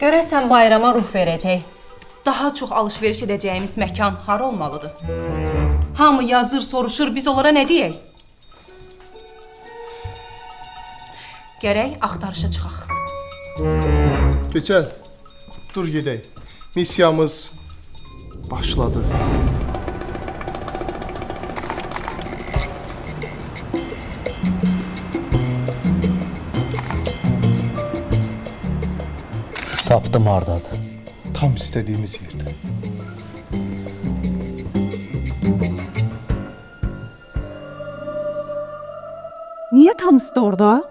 Görəsən bayrama ruh verəcək. Daha çox alış-veriş edəcəyimiz məkan hara olmalıdır? Hamı yazır, soruşur, biz onlara nə deyək? Gərək axtarışa çıxaq. Keçəl, dur gedək. Missiyamız başladı. Tapdım hardadır. Tam istədiyimiz yerdə. Niyə tam orada?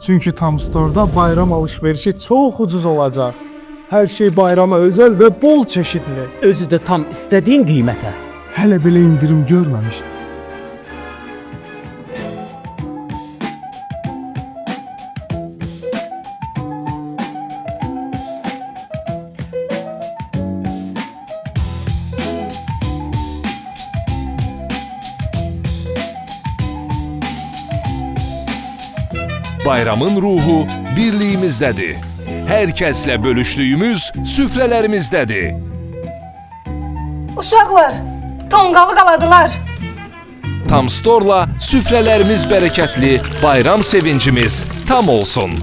Çünki Tam Store'da bayram alış-verişi çox ucuz olacaq. Hər şey bayrama özəl və bol çeşidli. Özü də tam istədiyin qiymətə. Hələ belə indirim görməmişdim. Bayramın ruhu birliyimizdədir. Hər kəslə bölüşdüyümüz süfrələrimizdədir. Uşaqlar, tonqalı qaladılar. Tam Store'la süfrələrimiz bərəkətli, bayram sevincimiz tam olsun.